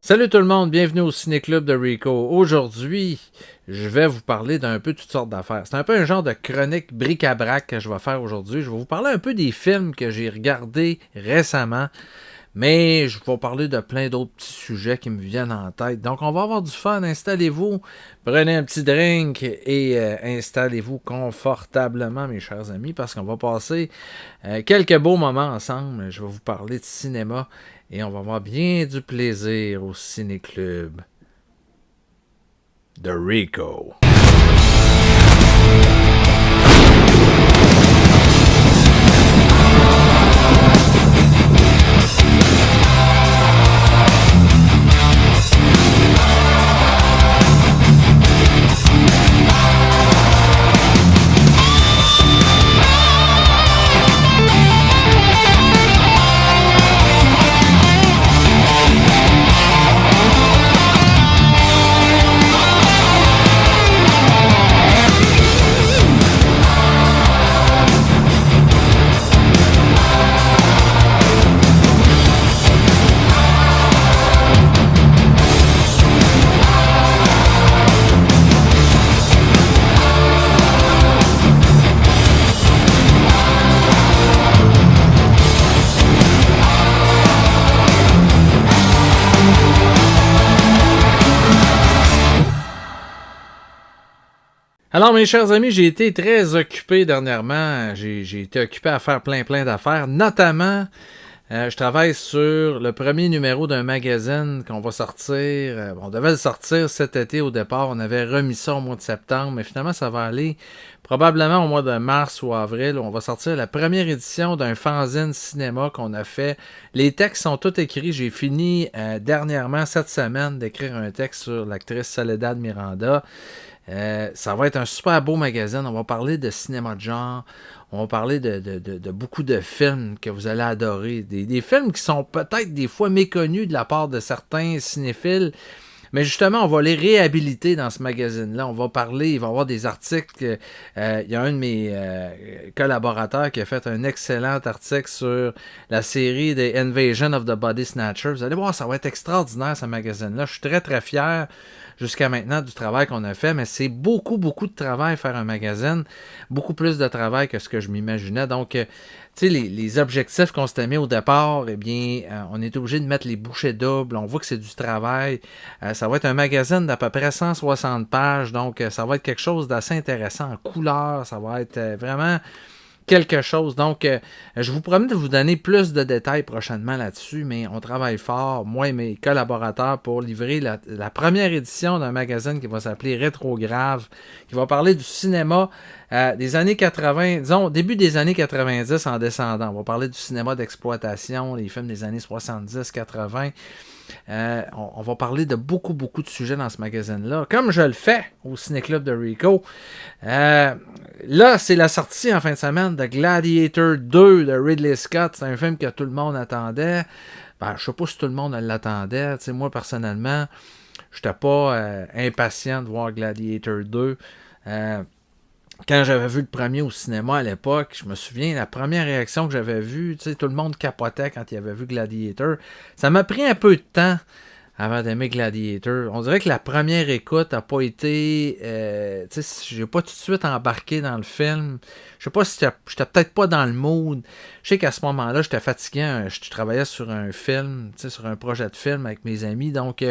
Salut tout le monde, bienvenue au Ciné-Club de Rico. Aujourd'hui, je vais vous parler d'un peu toutes sortes d'affaires. C'est un peu un genre de chronique bric-à-brac que je vais faire aujourd'hui. Je vais vous parler un peu des films que j'ai regardés récemment, mais je vais vous parler de plein d'autres petits sujets qui me viennent en tête. Donc on va avoir du fun, installez-vous, prenez un petit drink et installez-vous confortablement mes chers amis, parce qu'on va passer quelques beaux moments ensemble. Je vais vous parler de cinéma. Et on va avoir bien du plaisir au Ciné-Club de Rico. Alors, mes chers amis, j'ai été très occupé dernièrement. J'ai été occupé à faire plein d'affaires. Notamment, je travaille sur le premier numéro d'un magazine qu'on va sortir. On devait le sortir cet été au départ. On avait remis ça au mois de septembre, mais finalement, ça va aller probablement au mois de mars ou avril. On va sortir la première édition d'un fanzine cinéma qu'on a fait. Les textes sont tous écrits. J'ai fini dernièrement, cette semaine, d'écrire un texte sur l'actrice Soledad Miranda. Ça va être un super beau magazine. On va parler de cinéma de genre. On va parler de beaucoup de films que vous allez adorer. Des films qui sont peut-être des fois méconnus de la part de certains cinéphiles. Mais justement, on va les réhabiliter dans ce magazine-là. On va parler, il va y avoir des articles. Il y a un de mes collaborateurs qui a fait un excellent article sur la série des Invasion of the Body Snatchers. Vous allez voir, ça va être extraordinaire ce magazine-là. Je suis très fier jusqu'à maintenant du travail qu'on a fait, mais c'est beaucoup de travail faire un magazine. Beaucoup plus de travail que ce que je m'imaginais. Donc, tu sais, les objectifs qu'on s'était mis au départ, eh bien, on est obligé de mettre les bouchées doubles. On voit que c'est du travail. Ça va être un magazine d'à peu près 160 pages. Donc, ça va être quelque chose d'assez intéressant en couleur. Ça va être vraiment quelque chose. Donc, je vous promets de vous donner plus de détails prochainement là-dessus, mais on travaille fort, moi et mes collaborateurs, pour livrer la première édition d'un magazine qui va s'appeler Rétrograve, qui va parler du cinéma des années 80, disons, début des années 90 en descendant. On va parler du cinéma d'exploitation, les films des années 70-80. On va parler de beaucoup de sujets dans ce magazine-là, comme je le fais au Ciné-Club de Rico. Là, c'est la sortie en fin de semaine de Gladiator 2 de Ridley Scott. C'est un film que tout le monde attendait. Ben, je sais pas si tout le monde l'attendait. Tu sais, moi, personnellement, je n'étais pas impatient de voir Gladiator 2. Quand j'avais vu le premier au cinéma à l'époque, je me souviens, la première réaction que j'avais vue, tu sais, tout le monde capotait quand il avait vu Gladiator. Ça m'a pris un peu de temps avant d'aimer Gladiator. On dirait que la première écoute n'a pas été... tu sais, j'ai pas tout de suite embarqué dans le film. Je sais pas si j'étais peut-être pas dans le mood. Je sais qu'à ce moment-là, j'étais fatigué. Je travaillais sur un film, tu sais, sur un projet de film avec mes amis. Donc,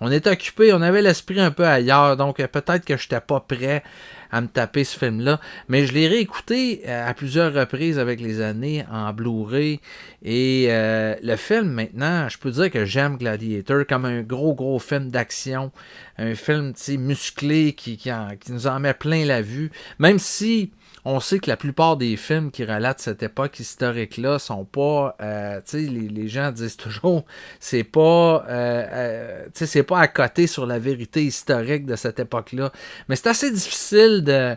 on était occupés, on avait l'esprit un peu ailleurs. Donc, peut-être que j'étais pas prêt à me taper ce film-là. Mais je l'ai réécouté à plusieurs reprises avec les années en Blu-ray. Et le film, maintenant, je peux dire que j'aime Gladiator comme un gros film d'action. Un film, tu sais, musclé qui nous en met plein la vue. Même si on sait que la plupart des films qui relatent cette époque historique-là sont pas... tu sais, les gens disent toujours c'est pas... tu sais, c'est pas à côté sur la vérité historique de cette époque-là. Mais c'est assez difficile de...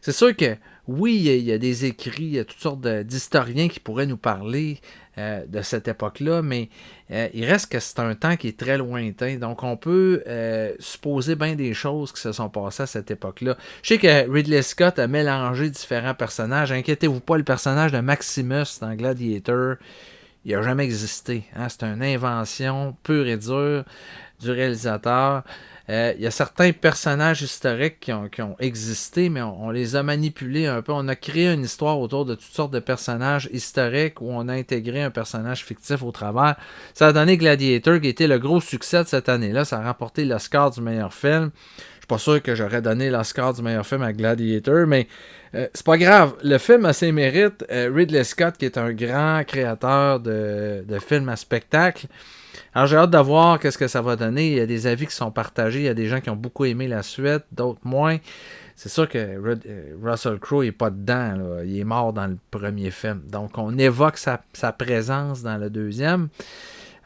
C'est sûr que, oui, il y a des écrits, il y a toutes sortes d'historiens qui pourraient nous parler de cette époque-là, mais il reste que c'est un temps qui est très lointain. Donc, on peut supposer bien des choses qui se sont passées à cette époque-là. Je sais que Ridley Scott a mélangé différents personnages. Inquiétez-vous pas, le personnage de Maximus dans Gladiator, il n'a jamais existé. Hein? C'est une invention pure et dure du réalisateur. Il y a certains personnages historiques qui ont existé, mais on les a manipulés un peu. On a créé une histoire autour de toutes sortes de personnages historiques où on a intégré un personnage fictif au travers. Ça a donné Gladiator, qui était le gros succès de cette année-là. Ça a remporté l'Oscar du meilleur film. Je suis pas sûr que j'aurais donné l'Oscar du meilleur film à Gladiator, mais c'est pas grave. Le film a ses mérites. Ridley Scott, qui est un grand créateur de films à spectacle. Alors, j'ai hâte de voir qu'est-ce que ça va donner. Il y a des avis qui sont partagés. Il y a des gens qui ont beaucoup aimé la suite, d'autres moins. C'est sûr que Russell Crowe n'est pas dedans. Là. Il est mort dans le premier film. Donc, on évoque sa présence dans le deuxième.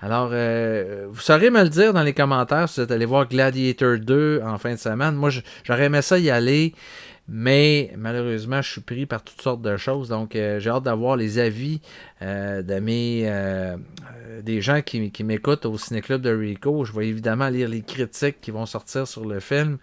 Alors, vous saurez me le dire dans les commentaires si vous êtes allé voir Gladiator 2 en fin de semaine. Moi, j'aurais aimé ça y aller. Mais malheureusement, je suis pris par toutes sortes de choses. Donc, j'ai hâte d'avoir les avis des gens qui m'écoutent au Ciné-Club de Rico. Je vais évidemment lire les critiques qui vont sortir sur le film.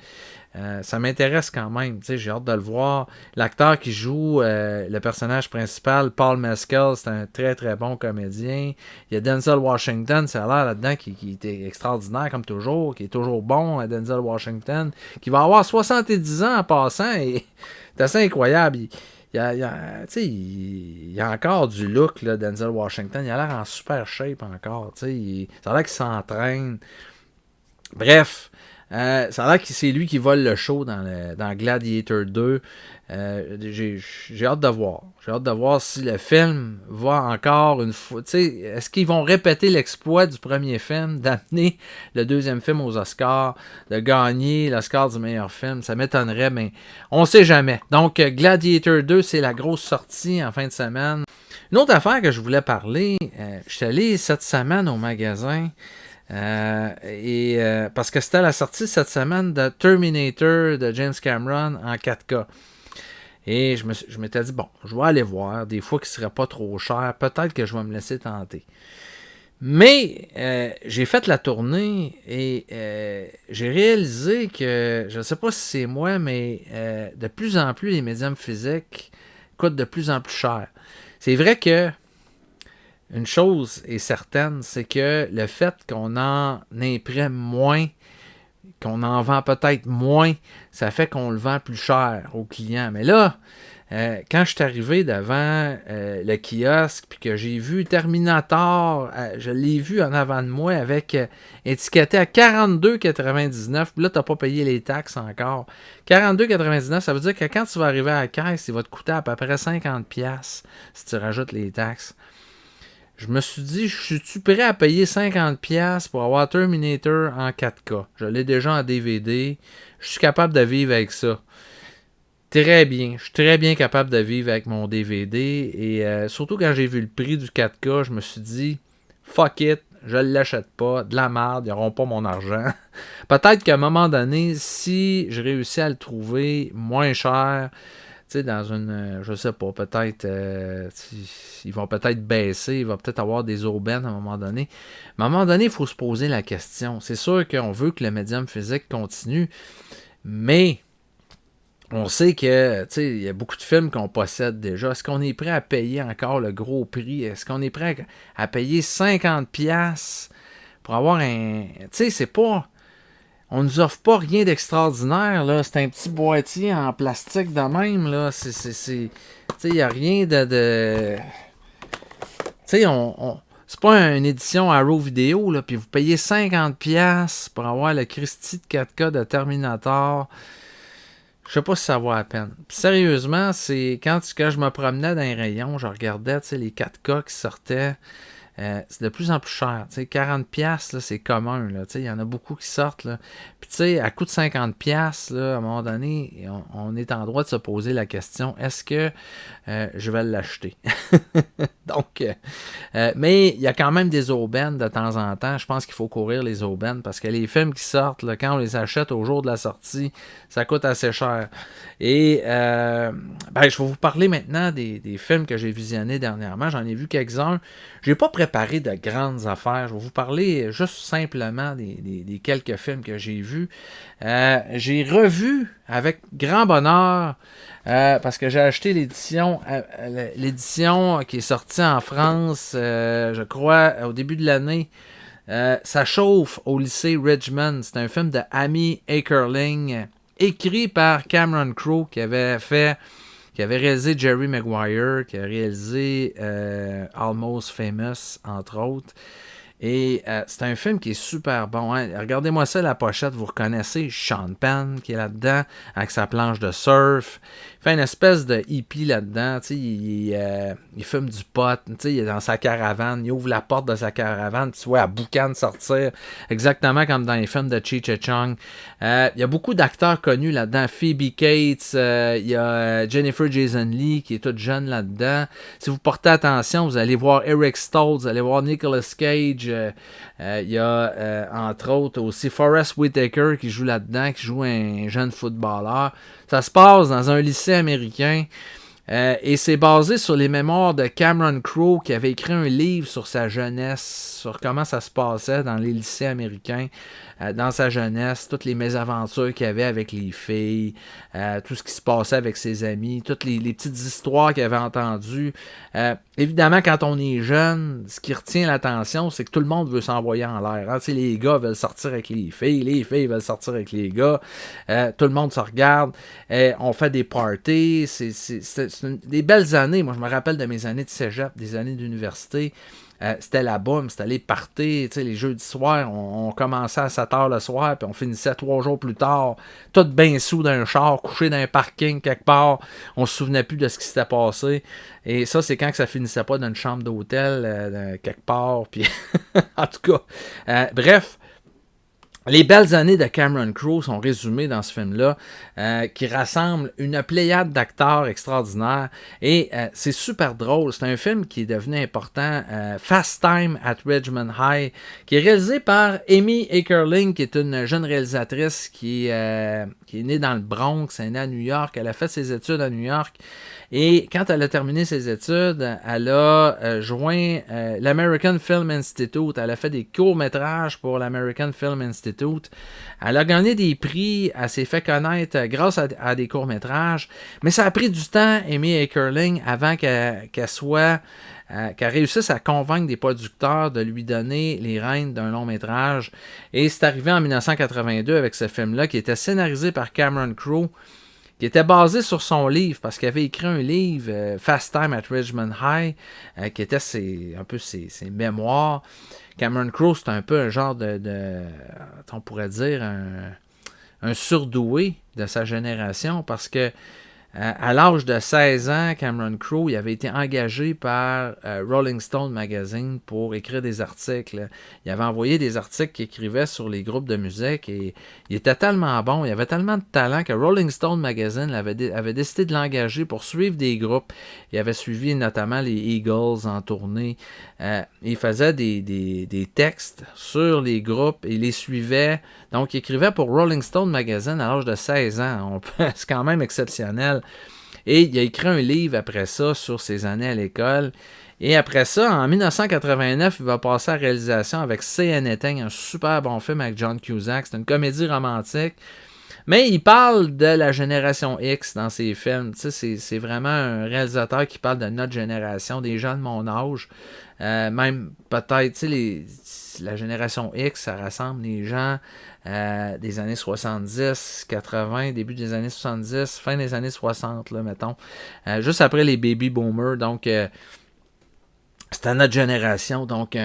Ça m'intéresse quand même. J'ai hâte de le voir. L'acteur qui joue le personnage principal, Paul Mescal, c'est un très très bon comédien. Il y a Denzel Washington, ça a l'air là-dedans qui était extraordinaire comme toujours, qui est toujours bon, Denzel Washington, qui va avoir 70 ans en passant et c'est assez incroyable. Il y a encore du look, là, Denzel Washington. Il a l'air en super shape encore. Ça a l'air qu'il s'entraîne. Bref. Ça a l'air que c'est lui qui vole le show dans Gladiator 2. J'ai hâte de voir. J'ai hâte de voir si le film va encore une fois. Est-ce qu'ils vont répéter l'exploit du premier film, d'amener le deuxième film aux Oscars, de gagner l'Oscar du meilleur film? Ça m'étonnerait, mais on sait jamais. Donc, Gladiator 2, c'est la grosse sortie en fin de semaine. Une autre affaire que je voulais parler, je suis allé cette semaine au magasin. Parce que c'était la sortie cette semaine de Terminator de James Cameron en 4K. Et je m'étais dit, bon, je vais aller voir, des fois qu'il ne serait pas trop cher, peut-être que je vais me laisser tenter. Mais j'ai fait la tournée et j'ai réalisé que, je ne sais pas si c'est moi, mais de plus en plus les médiums physiques coûtent de plus en plus cher. C'est vrai que une chose est certaine, c'est que le fait qu'on en imprime moins, qu'on en vend peut-être moins, ça fait qu'on le vend plus cher aux clients. Mais là, quand je suis arrivé devant le kiosque, puis que j'ai vu Terminator, je l'ai vu en avant de moi avec étiqueté à 42,99. Là, tu n'as pas payé les taxes encore. 42,99, ça veut dire que quand tu vas arriver à la caisse, il va te coûter à peu près 50$ si tu rajoutes les taxes. Je me suis dit, je suis prêt à payer 50$ pour avoir Terminator en 4K. Je l'ai déjà en DVD. Je suis capable de vivre avec ça. Très bien. Je suis très bien capable de vivre avec mon DVD. Et surtout quand j'ai vu le prix du 4K, je me suis dit, fuck it, je ne l'achète pas. De la merde, ils n'auront pas mon argent. Peut-être qu'à un moment donné, si je réussis à le trouver moins cher, dans une, je sais pas, peut-être, ils vont peut-être baisser, il va peut-être avoir des aubaines à un moment donné. Mais à un moment donné, il faut se poser la question. C'est sûr qu'on veut que le médium physique continue, mais on sait que, il y a beaucoup de films qu'on possède déjà. Est-ce qu'on est prêt à payer encore le gros prix? Est-ce qu'on est prêt à payer 50$ pour avoir un... c'est pas... On nous offre pas rien d'extraordinaire, là. C'est un petit boîtier en plastique de même, là. Il n'y a rien de... c'est pas une édition Arrow Video, là, puis vous payez 50$ pour avoir le Christie de 4K de Terminator. Je sais pas si ça vaut la peine. Puis sérieusement, c'est quand je me promenais dans les rayons, je regardais, les 4K qui sortaient. C'est de plus en plus cher. 40$, là, c'est commun. Il y en a beaucoup qui sortent. Là. Puis à coût de 50$, là, à un moment donné, on est en droit de se poser la question, est-ce que je vais l'acheter? Donc, mais il y a quand même des aubaines de temps en temps. Je pense qu'il faut courir les aubaines parce que les films qui sortent, là, quand on les achète au jour de la sortie, ça coûte assez cher. Et je vais vous parler maintenant des films que j'ai visionnés dernièrement. J'en ai vu quelques-uns. J'ai pas préparé préparer de grandes affaires. Je vais vous parler juste simplement des quelques films que j'ai vus. J'ai revu avec grand bonheur, parce que j'ai acheté l'édition qui est sortie en France, je crois, au début de l'année. Ça chauffe au lycée Ridgemont. C'est un film de Amy Akerling, écrit par Cameron Crowe, qui avait réalisé Jerry Maguire, qui a réalisé Almost Famous, entre autres. Et c'est un film qui est super bon. Hein? Regardez-moi ça, la pochette, vous reconnaissez Sean Penn qui est là-dedans, avec sa planche de surf. Il fait une espèce de hippie là-dedans. Il fume du pot. Il est dans sa caravane. Il ouvre la porte de sa caravane. Tu vois, à boucan sortir. Exactement comme dans les films de Cheech et Chong. Il y a beaucoup d'acteurs connus là-dedans. Phoebe Cates. Il y a Jennifer Jason Leigh qui est toute jeune là-dedans. Si vous portez attention, vous allez voir Eric Stoltz, vous allez voir Nicolas Cage. Il y a entre autres aussi Forest Whitaker qui joue là-dedans, qui joue un jeune footballeur. Ça se passe dans un lycée américain et c'est basé sur les mémoires de Cameron Crowe qui avait écrit un livre sur sa jeunesse, sur comment ça se passait dans les lycées américains dans sa jeunesse, toutes les mésaventures qu'il y avait avec les filles, tout ce qui se passait avec ses amis, toutes les petites histoires qu'il avait entendues. Évidemment, quand on est jeune, ce qui retient l'attention, c'est que tout le monde veut s'envoyer en l'air. Hein? Les gars veulent sortir avec les filles veulent sortir avec les gars, tout le monde se regarde, on fait des parties, c'est des belles années. Moi, je me rappelle de mes années de cégep, des années d'université. C'était la boum, c'était les parties, les jeudis soirs, on commençait à 7h le soir, puis on finissait 3 jours plus tard, tout bien sous d'un char, couché dans un parking quelque part, on se souvenait plus de ce qui s'était passé, et ça, c'est quand que ça finissait pas dans une chambre d'hôtel, quelque part, puis en tout cas, bref, les belles années de Cameron Crowe sont résumées dans ce film-là, qui rassemble une pléiade d'acteurs extraordinaires. Et c'est super drôle. C'est un film qui est devenu important. Fast Time at Ridgemont High, qui est réalisé par Amy Akerling, qui est une jeune réalisatrice qui est née dans le Bronx, elle est née à New York. Elle a fait ses études à New York. Et quand elle a terminé ses études, elle a joint l'American Film Institute. Elle a fait des courts-métrages pour l'American Film Institute. Elle a gagné des prix. Elle s'est fait connaître grâce à des courts-métrages. Mais ça a pris du temps, Amy Akerling, avant qu'elle réussisse à convaincre des producteurs de lui donner les rênes d'un long-métrage. Et c'est arrivé en 1982 avec ce film-là qui était scénarisé par Cameron Crowe, qui était basé sur son livre, parce qu'il avait écrit un livre, Fast Time at Ridgemont High, qui était un peu ses mémoires. Cameron Crowe, c'est un peu un genre on pourrait dire, un surdoué de sa génération, parce que à l'âge de 16 ans, Cameron Crowe il avait été engagé par Rolling Stone Magazine pour écrire des articles. Il avait envoyé des articles qu'il écrivait sur les groupes de musique et il était tellement bon, il avait tellement de talent que Rolling Stone Magazine avait décidé de l'engager pour suivre des groupes. Il avait suivi notamment les Eagles en tournée. Il faisait des textes sur les groupes et il les suivait. Donc, il écrivait pour Rolling Stone Magazine à l'âge de 16 ans. C'est quand même exceptionnel. Et il a écrit un livre après ça sur ses années à l'école. Et après ça, en 1989, il va passer à la réalisation avec Say Anything, un super bon film avec John Cusack. C'est une comédie romantique. Mais il parle de la génération X dans ses films. Tu sais, c'est vraiment un réalisateur qui parle de notre génération, des gens de mon âge. Même peut-être, tu sais, la génération X, ça rassemble les gens des années 70, 80, début des années 70, fin des années 60, là, mettons. Juste après les baby boomers. Donc, c'est à notre génération, donc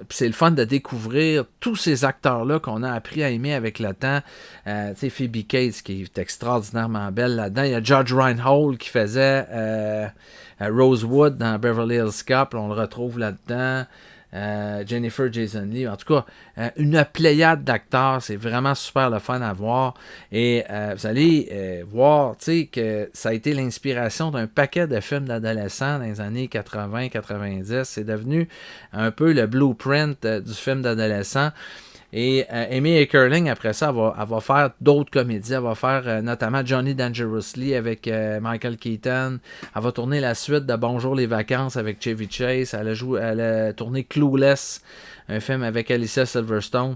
c'est le fun de découvrir tous ces acteurs-là qu'on a appris à aimer avec le temps. Tu sais, Phoebe Cates qui est extraordinairement belle là-dedans. Il y a Judge Reinhold qui faisait Rosewood dans Beverly Hills Cop, on le retrouve là-dedans. Jennifer Jason Leigh, en tout cas, une pléiade d'acteurs, c'est vraiment super le fun à voir. Et vous allez voir, tu sais, que ça a été l'inspiration d'un paquet de films d'adolescents dans les années 80-90. C'est devenu un peu le blueprint du film d'adolescent. Et Amy Heckerling, après ça, elle va faire d'autres comédies. Elle va faire notamment Johnny Dangerously avec Michael Keaton. Elle va tourner la suite de Bonjour les vacances avec Chevy Chase. Elle a tourné Clueless, un film avec Alicia Silverstone.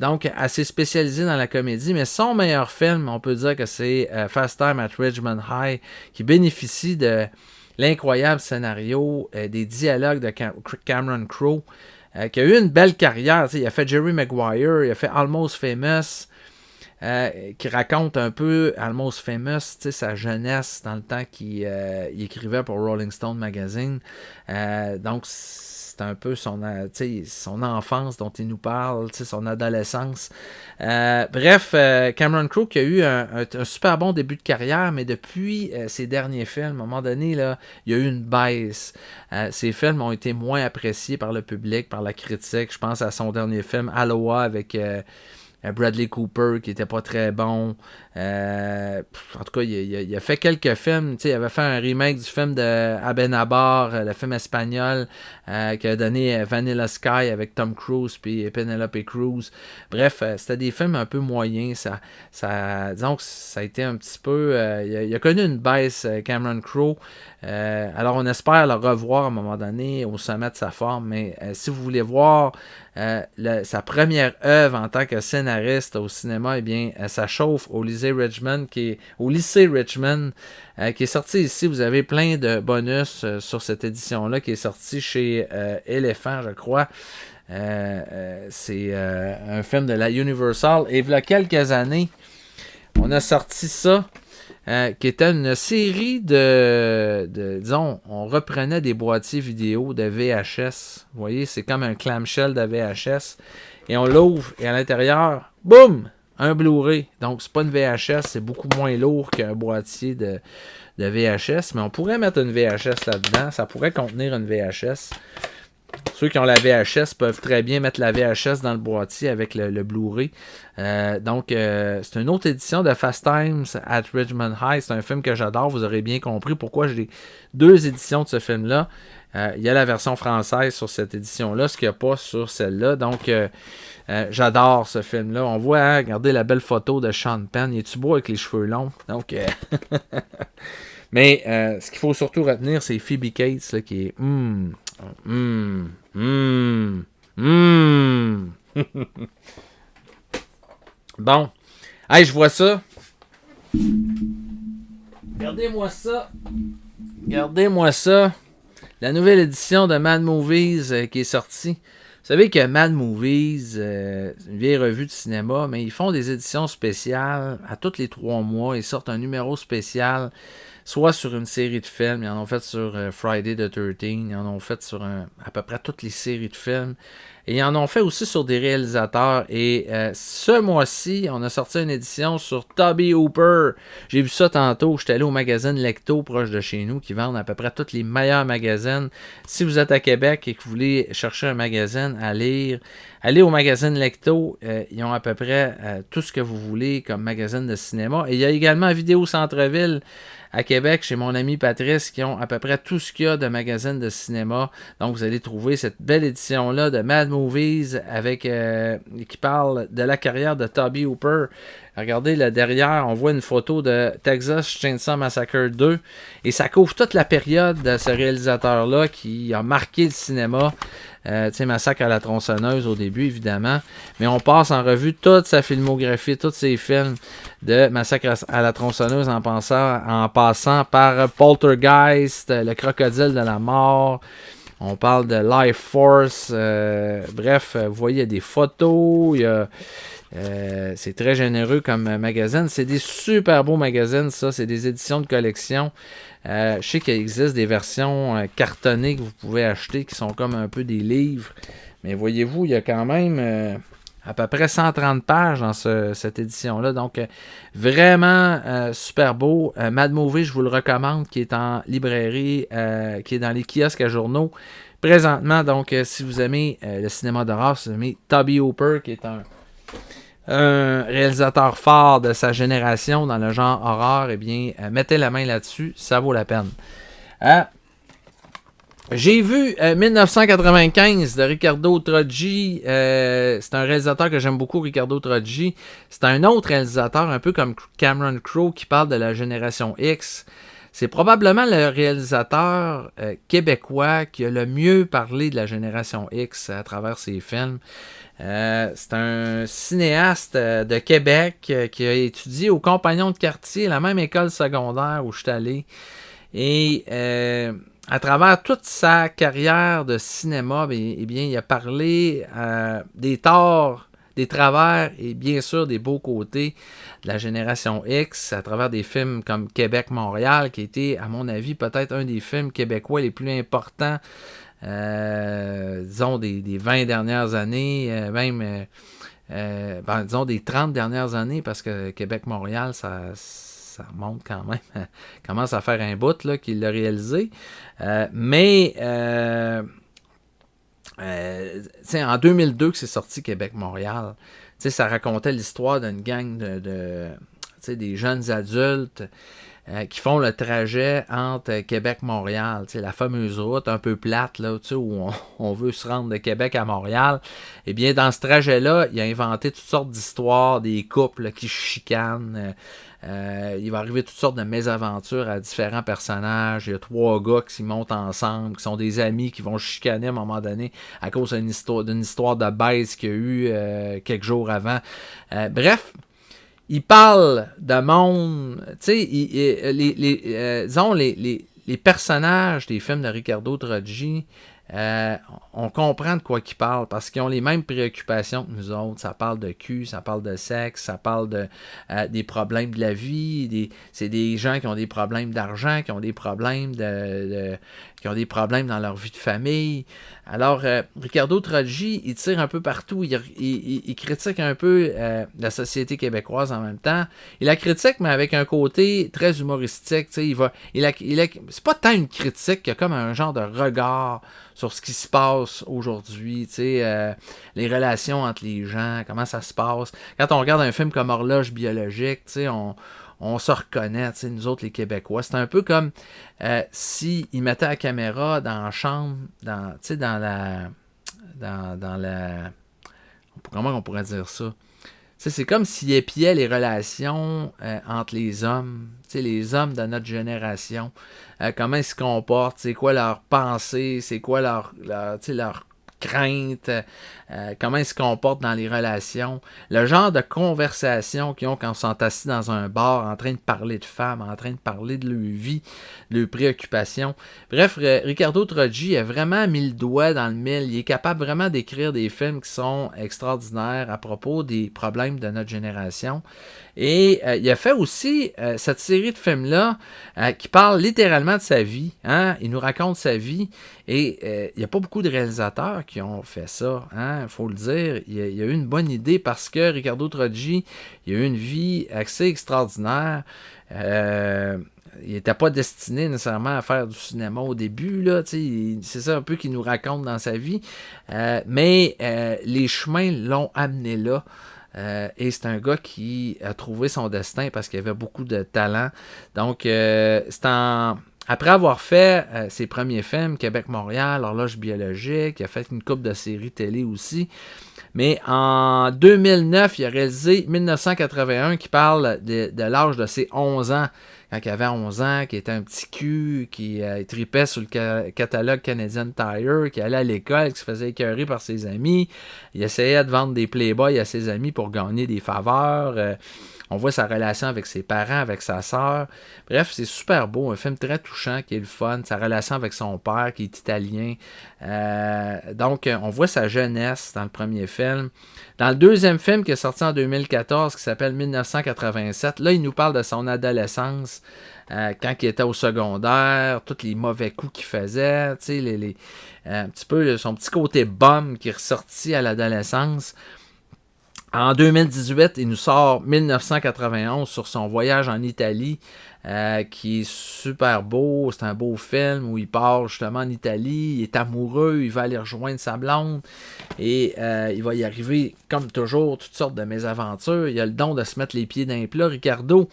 Donc, elle s'est spécialisée dans la comédie, mais son meilleur film, on peut dire que c'est Fast Time at Ridgemont High, qui bénéficie de l'incroyable scénario, des dialogues de Cameron Crowe, qui a eu une belle carrière. Il a fait Jerry Maguire, il a fait Almost Famous, qui raconte un peu Almost Famous, sa jeunesse dans le temps qu'il écrivait pour Rolling Stone Magazine. Donc, c'est un peu son enfance dont il nous parle, son adolescence. Bref, Cameron Crowe qui a eu un super bon début de carrière, mais depuis ses derniers films, à un moment donné, là, il y a eu une baisse. Ses films ont été moins appréciés par le public, par la critique. Je pense à son dernier film, Aloha, avec Bradley Cooper, qui était pas très bon. En tout cas, il a fait quelques films. Il avait fait un remake du film de Abenabar, le film espagnol, qui a donné Vanilla Sky avec Tom Cruise et Penelope Cruz. Bref, c'était des films un peu moyens. Disons que ça a été un petit peu... il a connu une baisse, Cameron Crowe. Alors, on espère le revoir à un moment donné au sommet de sa forme. Mais si vous voulez voir sa première œuvre en tant que scénariste au cinéma, eh bien, ça chauffe au lycée Richmond, qui est sorti ici. Vous avez plein de bonus sur cette édition-là, qui est sortie chez Elephant, je crois. C'est un film de la Universal. Et il y a quelques années, on a sorti ça, qui était une série disons, on reprenait des boîtiers vidéo de VHS. Vous voyez, c'est comme un clamshell de VHS. Et on l'ouvre, et à l'intérieur, boum! Un Blu-ray. Donc, c'est pas une VHS, c'est beaucoup moins lourd qu'un boîtier de VHS. Mais on pourrait mettre une VHS là-dedans. Ça pourrait contenir une VHS. Ceux qui ont la VHS peuvent très bien mettre la VHS dans le boîtier avec le Blu-ray. Donc, c'est une autre édition de Fast Times at Ridgemont High. C'est un film que j'adore. Vous aurez bien compris pourquoi j'ai 2 éditions de ce film-là. Il y a la version française sur cette édition-là, ce qu'il n'y a pas sur celle-là. Donc, j'adore ce film-là. On voit, hein, regardez la belle photo de Sean Penn. Il est-tu beau avec les cheveux longs? Donc, mais ce qu'il faut surtout retenir, c'est Phoebe Cates là, qui est... Bon. Hey, je vois ça. Regardez-moi ça. Regardez-moi ça. La nouvelle édition de Mad Movies qui est sortie. Vous savez que Mad Movies, c'est une vieille revue de cinéma, mais ils font des éditions spéciales à tous les 3 mois. Ils sortent un numéro spécial, soit sur une série de films. Ils en ont fait sur Friday the 13. Ils en ont fait sur à peu près toutes les séries de films. Et ils en ont fait aussi sur des réalisateurs. Et ce mois-ci, on a sorti une édition sur Tobe Hooper. J'ai vu ça tantôt. J'étais allé au magazine Lecto, proche de chez nous, qui vendent à peu près tous les meilleurs magazines. Si vous êtes à Québec et que vous voulez chercher un magazine à lire, allez au magazine Lecto. Ils ont à peu près tout ce que vous voulez comme magazine de cinéma. Et il y a également Vidéo Centre-Ville à Québec, chez mon ami Patrice, qui ont à peu près tout ce qu'il y a de magazines de cinéma. Donc, vous allez trouver cette belle édition-là de Mad Movies avec qui parle de la carrière de Tobe Hooper. Regardez là derrière, on voit une photo de Texas Chainsaw Massacre 2 et ça couvre toute la période de ce réalisateur-là qui a marqué le cinéma. Tu sais, Massacre à la tronçonneuse au début, évidemment. Mais on passe en revue toute sa filmographie, tous ses films de Massacre à la tronçonneuse en passant par Poltergeist, Le crocodile de la mort. On parle de Life Force. Bref, vous voyez, il y a des photos, il y a... c'est très généreux comme magazine. C'est des super beaux magazines, ça. C'est des éditions de collection. Je sais qu'il existe des versions cartonnées que vous pouvez acheter qui sont comme un peu des livres. Mais voyez-vous, il y a quand même à peu près 130 pages dans cette édition-là. Donc, vraiment super beau. Mad Movie, je vous le recommande, qui est en librairie, qui est dans les kiosques à journaux. Présentement, donc, si vous aimez le cinéma d'horreur, si vous aimez Tobe Hooper, qui est un réalisateur phare de sa génération dans le genre horreur, eh bien, mettez la main là-dessus, ça vaut la peine. J'ai vu 1995 de Riccardo Troggi. C'est un réalisateur que j'aime beaucoup, Riccardo Troggi. C'est un autre réalisateur, un peu comme Cameron Crowe, qui parle de la génération X. C'est probablement le réalisateur québécois qui a le mieux parlé de la génération X à travers ses films. C'est un cinéaste de Québec qui a étudié au Compagnon de quartier, la même école secondaire où je suis allé. Et à travers toute sa carrière de cinéma, eh bien, il a parlé des torts, des travers et bien sûr des beaux côtés de la génération X à travers des films comme Québec-Montréal, qui a été, à mon avis, peut-être un des films québécois les plus importants, disons, des 20 dernières années, disons des 30 dernières années, parce que Québec-Montréal, ça remonte quand même, commence à faire un bout là, qu'il l'a réalisé. En 2002 que c'est sorti Québec-Montréal, ça racontait l'histoire d'une gang des jeunes adultes qui font le trajet entre Québec et Montréal, la fameuse route un peu plate là, où on veut se rendre de Québec à Montréal. Eh bien, dans ce trajet-là, il a inventé toutes sortes d'histoires, des couples là, qui se chicanent. Il va arriver toutes sortes de mésaventures à différents personnages. Il y a 3 gars qui s'y montent ensemble, qui sont des amis, qui vont chicaner à un moment donné à cause d'une histoire de baise qu'il y a eu quelques jours avant. Bref, il parle de monde, tu sais, disons, les personnages des films de Riccardo Troggi, on comprend de quoi ils parlent parce qu'ils ont les mêmes préoccupations que nous autres. Ça parle de cul, ça parle de sexe, ça parle des problèmes de la vie. C'est des gens qui ont des problèmes d'argent, qui ont des problèmes qui ont des problèmes dans leur vie de famille. Alors, Riccardo Troggi, il tire un peu partout. Il critique un peu la société québécoise en même temps. Il la critique, mais avec un côté très humoristique. C'est pas tant une critique qu'il y a comme un genre de regard sur ce qui se passe aujourd'hui, les relations entre les gens, comment ça se passe. Quand on regarde un film comme Horloge biologique, on se reconnaît, nous autres les Québécois. C'est un peu comme s'ils mettaient la caméra dans la chambre, dans la... Comment on pourrait dire ça? C'est comme s'il épiait les relations entre les hommes de notre génération. Comment ils se comportent, c'est quoi leur pensée, c'est quoi leur crainte, comment ils se comportent dans les relations, le genre de conversation qu'ils ont quand ils sont assis dans un bar en train de parler de femmes, en train de parler de leur vie, de leurs préoccupations. Bref, Riccardo Troggi a vraiment mis le doigt dans le mille. Il est capable vraiment d'écrire des films qui sont extraordinaires à propos des problèmes de notre génération. Et il a fait aussi cette série de films-là qui parle littéralement de sa vie. Hein? Il nous raconte sa vie. Et il n'y a pas beaucoup de réalisateurs qui ont fait ça. Il faut le dire. Il a eu une bonne idée parce que Riccardo Troggi, il a eu une vie assez extraordinaire. Il n'était pas destiné nécessairement à faire du cinéma au début. Là, c'est ça un peu qu'il nous raconte dans sa vie. Mais les chemins l'ont amené là. Et c'est un gars qui a trouvé son destin parce qu'il avait beaucoup de talent. Donc, après avoir fait ses premiers films, Québec-Montréal, Horloge biologique, il a fait une couple de séries télé aussi. Mais en 2009, il a réalisé 1981 qui parle de l'âge de ses 11 ans. Quand il avait 11 ans, qui était un petit cul, qui tripait sur le catalogue Canadian Tire, qui allait à l'école, qui se faisait écœurer par ses amis. Il essayait de vendre des Playboy à ses amis pour gagner des faveurs. On voit sa relation avec ses parents, avec sa sœur. Bref, c'est super beau. Un film très touchant qui est le fun. Sa relation avec son père qui est italien. Donc, on voit sa jeunesse dans le premier film. Dans le deuxième film qui est sorti en 2014, qui s'appelle 1987, là, il nous parle de son adolescence. Quand il était au secondaire, tous les mauvais coups qu'il faisait, un petit peu son petit côté bum qui est ressorti à l'adolescence. En 2018, il nous sort 1991 sur son voyage en Italie, qui est super beau. C'est un beau film où il part justement en Italie, il est amoureux, il va aller rejoindre sa blonde et il va y arriver, comme toujours, toutes sortes de mésaventures. Il a le don de se mettre les pieds dans les plats, Riccardo.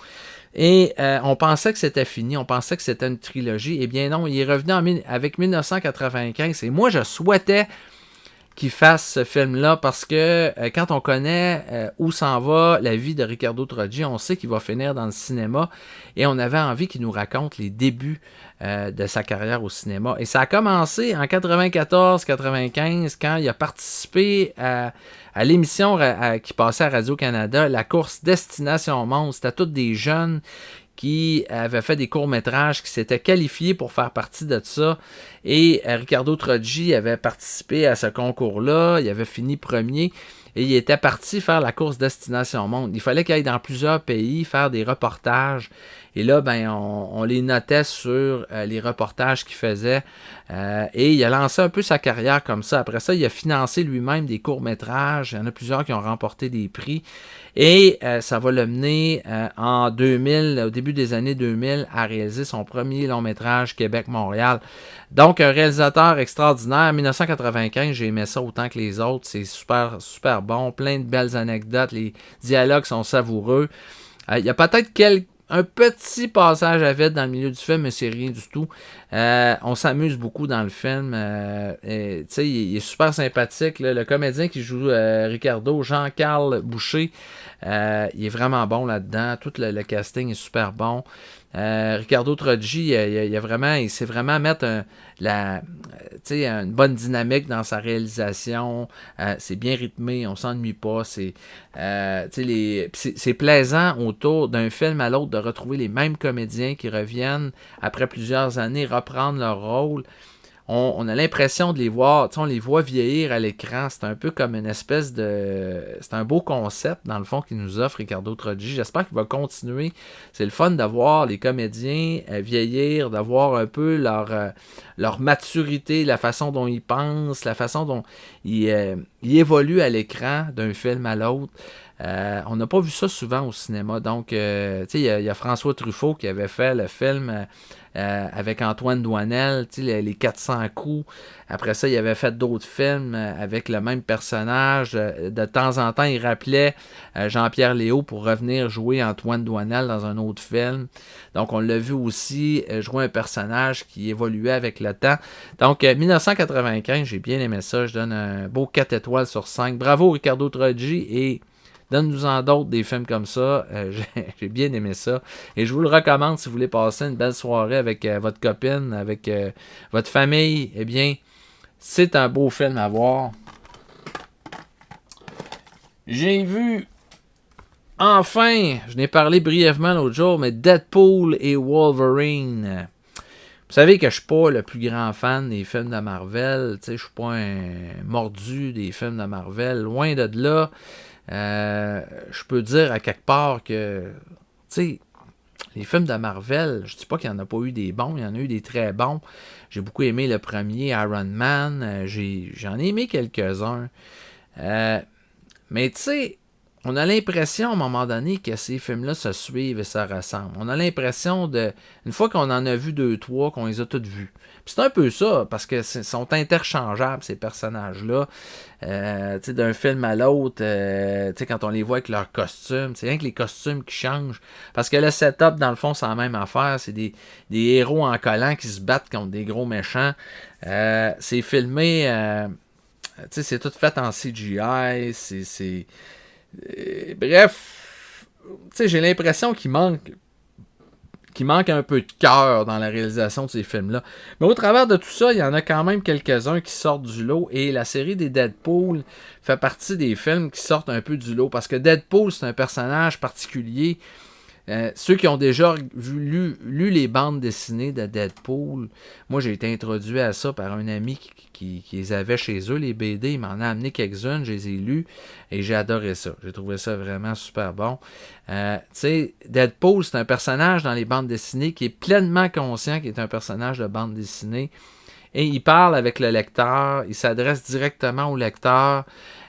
Et on pensait que c'était fini, on pensait que c'était une trilogie. Eh bien non, il est revenu avec 1995. Et moi, je souhaitais qu'il fasse ce film-là parce que quand on connaît où s'en va la vie de Riccardo Trogi, on sait qu'il va finir dans le cinéma et on avait envie qu'il nous raconte les débuts de sa carrière au cinéma. Et ça a commencé en 94-95 quand il a participé à l'émission qui passait à Radio-Canada, la course Destination Monde. C'était tous des jeunes qui avait fait des courts-métrages, qui s'était qualifié pour faire partie de ça. Et Riccardo Trogi avait participé à ce concours-là. Il avait fini premier. Et il était parti faire la course Destination Monde. Il fallait qu'il aille dans plusieurs pays, faire des reportages. Et là, ben, on les notait sur les reportages qu'il faisait. Et il a lancé un peu sa carrière comme ça. Après ça, il a financé lui-même des courts-métrages. Il y en a plusieurs qui ont remporté des prix. Et ça va le mener en 2000, au début des années 2000, à réaliser son premier long-métrage Québec-Montréal. Donc, un réalisateur extraordinaire. En 1995, j'ai aimé ça autant que les autres. C'est super, super bon. Plein de belles anecdotes. Les dialogues sont savoureux. Il y a peut-être un petit passage à vide dans le milieu du film, mais c'est rien du tout. On s'amuse beaucoup dans le film. Il est super sympathique. Là. Le comédien qui joue Ricardo, Jean-Carl Boucher, il est vraiment bon là-dedans. Tout le casting est super bon. Riccardo Trogi, il sait vraiment mettre une bonne dynamique dans sa réalisation. C'est bien rythmé, on s'ennuie pas. C'est plaisant autour d'un film à l'autre de retrouver les mêmes comédiens qui reviennent après plusieurs années reprendre leur rôle. On a l'impression de les voir, on les voit vieillir à l'écran. C'est un peu comme une espèce de... C'est un beau concept, dans le fond, qu'il nous offre Riccardo Trogi. J'espère qu'il va continuer. C'est le fun de voir les comédiens vieillir, de voir un peu leur maturité, la façon dont ils pensent, la façon dont ils évoluent à l'écran d'un film à l'autre. On n'a pas vu ça souvent au cinéma. Donc, il y a François Truffaut qui avait fait le film... avec Antoine Doinel, les 400 coups. Après ça, il avait fait d'autres films avec le même personnage. De temps en temps, il rappelait Jean-Pierre Léaud pour revenir jouer Antoine Doinel dans un autre film. Donc, on l'a vu aussi jouer un personnage qui évoluait avec le temps. Donc, 1995, j'ai bien aimé ça. Je donne un beau 4 étoiles sur 5. Bravo, Riccardo Trogi, et donne-nous-en d'autres, des films comme ça. J'ai bien aimé ça. Et je vous le recommande si vous voulez passer une belle soirée avec votre copine, avec votre famille. Eh bien, c'est un beau film à voir. J'ai vu, enfin, je n'ai parlé brièvement l'autre jour, mais Deadpool et Wolverine. Vous savez que je suis pas le plus grand fan des films de Marvel. Je suis pas un mordu des films de Marvel. Loin de là. Je peux dire à quelque part que les films de Marvel, je dis pas qu'il n'y en a pas eu des bons, il y en a eu des très bons. J'ai beaucoup aimé le premier Iron Man, j'en ai aimé quelques-uns. Mais tu sais, on a l'impression à un moment donné que ces films-là se suivent et se ressemblent. On a l'impression une fois qu'on en a vu 2-3, qu'on les a tous vus. Puis c'est un peu ça, parce que sont interchangeables, ces personnages-là. D'un film à l'autre, quand on les voit avec leurs costumes, c'est rien que les costumes qui changent. Parce que le setup, dans le fond, c'est la même affaire. C'est des héros en collant qui se battent contre des gros méchants. C'est filmé, c'est tout fait en CGI. Bref, j'ai l'impression qu'il manque un peu de cœur dans la réalisation de ces films-là. Mais au travers de tout ça, il y en a quand même quelques-uns qui sortent du lot, et la série des Deadpool fait partie des films qui sortent un peu du lot, parce que Deadpool, c'est un personnage particulier. Ceux qui ont déjà lu les bandes dessinées de Deadpool, moi j'ai été introduit à ça par un ami qui les avait chez eux, les BD. Il m'en a amené quelques-unes, je les ai lus et j'ai adoré ça. J'ai trouvé ça vraiment super bon. Deadpool, c'est un personnage dans les bandes dessinées qui est pleinement conscient qu'il est un personnage de bande dessinée, et il parle avec le lecteur, il s'adresse directement au lecteur.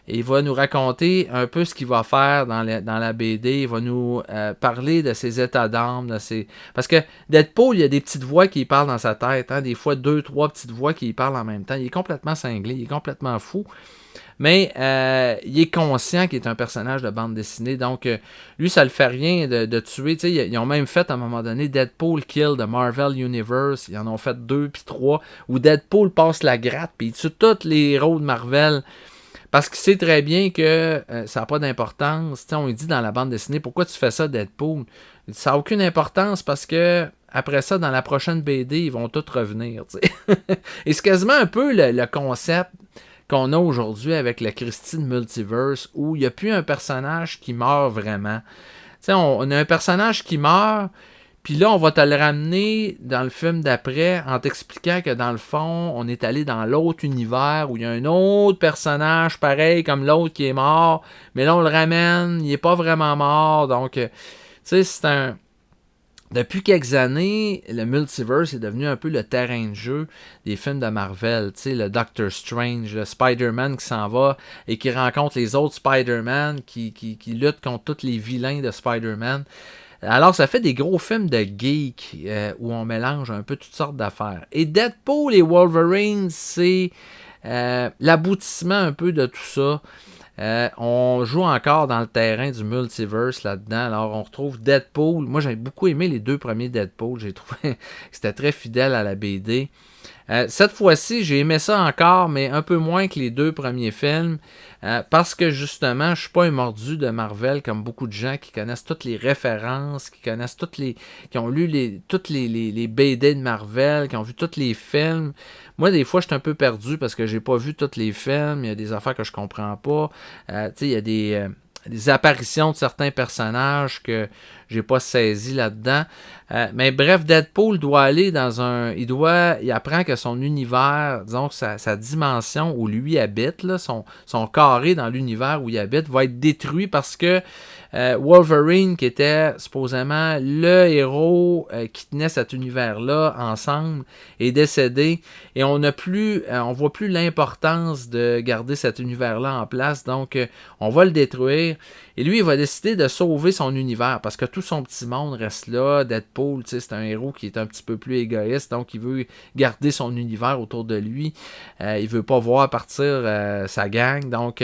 Et il va nous raconter un peu ce qu'il va faire dans la BD. Il va nous parler de ses états d'âme. Parce que Deadpool, il y a des petites voix qui parlent dans sa tête. Des fois, 2-3 petites voix qui parlent en même temps. Il est complètement cinglé. Il est complètement fou. mais il est conscient qu'il est un personnage de bande dessinée, donc lui, ça le fait rien de tuer. Tu sais, ils ont même fait à un moment donné Deadpool Kill de Marvel Universe, ils en ont fait 2 puis 3, où Deadpool passe la gratte, puis il tue tous les héros de Marvel. Parce qu'il sait très bien que ça n'a pas d'importance. Tu sais, on lui dit dans la bande dessinée, pourquoi tu fais ça, Deadpool? Il dit, ça n'a aucune importance parce que après ça, dans la prochaine BD, ils vont tous revenir. Tu sais. Et c'est quasiment un peu le concept qu'on a aujourd'hui avec le Christine Multiverse, où il n'y a plus un personnage qui meurt vraiment. Tu sais, on a un personnage qui meurt, puis là, on va te le ramener dans le film d'après en t'expliquant que dans le fond, on est allé dans l'autre univers où il y a un autre personnage pareil comme l'autre qui est mort, mais là, on le ramène, il n'est pas vraiment mort. Donc, tu sais, c'est un... Depuis quelques années, le multiverse est devenu un peu le terrain de jeu des films de Marvel. Tu sais, le Doctor Strange, le Spider-Man qui s'en va et qui rencontre les autres Spider-Man qui luttent contre tous les vilains de Spider-Man. Alors, ça fait des gros films de geek où on mélange un peu toutes sortes d'affaires. Et Deadpool et Wolverine, c'est l'aboutissement un peu de tout ça. On joue encore dans le terrain du multiverse là-dedans. Alors, on retrouve Deadpool. Moi, j'ai beaucoup aimé les 2 premiers Deadpool. J'ai trouvé que c'était très fidèle à la BD. Cette fois-ci, j'ai aimé ça encore, mais un peu moins que les 2 premiers films, parce que justement, je ne suis pas un mordu de Marvel comme beaucoup de gens qui connaissent toutes les références, qui connaissent qui ont lu toutes les BD de Marvel, qui ont vu tous les films. Moi, des fois, je suis un peu perdu parce que j'ai pas vu tous les films, il y a des affaires que je comprends pas. Il y a des apparitions de certains personnages que j'ai pas saisi là-dedans. Mais bref, Deadpool doit aller dans il apprend que son univers, disons que sa dimension où lui habite, là, son carré dans l'univers où il habite, va être détruit parce que Wolverine, qui était supposément le héros qui tenait cet univers-là ensemble, est décédé et on voit plus l'importance de garder cet univers-là en place. Donc, on va le détruire. Et lui, il va décider de sauver son univers parce que tout son petit monde reste là. Deadpool, c'est un héros qui est un petit peu plus égoïste, donc il veut garder son univers autour de lui. Il veut pas voir partir sa gang. Donc,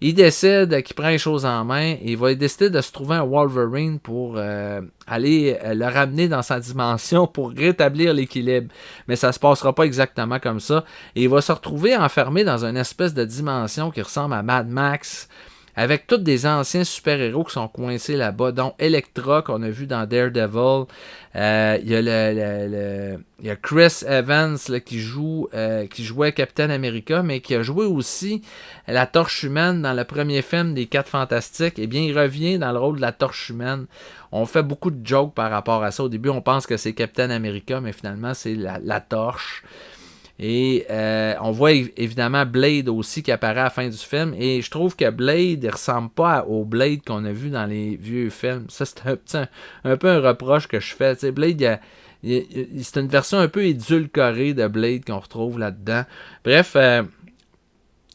il décide qu'il prend les choses en main et il va décider de se trouver un Wolverine pour aller le ramener dans sa dimension pour rétablir l'équilibre. Mais ça se passera pas exactement comme ça. Et il va se retrouver enfermé dans une espèce de dimension qui ressemble à Mad Max, avec tous des anciens super-héros qui sont coincés là-bas, dont Elektra, qu'on a vu dans Daredevil. Il y a Chris Evans là, qui jouait Captain America, mais qui a joué aussi la Torche Humaine dans le premier film des 4 Fantastiques. Eh bien, il revient dans le rôle de la Torche Humaine. On fait beaucoup de jokes par rapport à ça. Au début, on pense que c'est Captain America, mais finalement, c'est la Torche. Et on voit évidemment Blade aussi qui apparaît à la fin du film. Et je trouve que Blade ne ressemble pas au Blade qu'on a vu dans les vieux films. Ça, c'est un peu un reproche que je fais. T'sais, Blade, c'est une version un peu édulcorée de Blade qu'on retrouve là-dedans. Bref,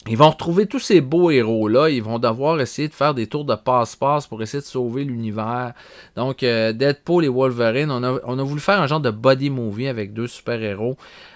ils vont retrouver tous ces beaux héros-là. Ils vont devoir essayer de faire des tours de passe-passe pour essayer de sauver l'univers. Donc, Deadpool et Wolverine, on a voulu faire un genre de body movie avec 2 super-héros.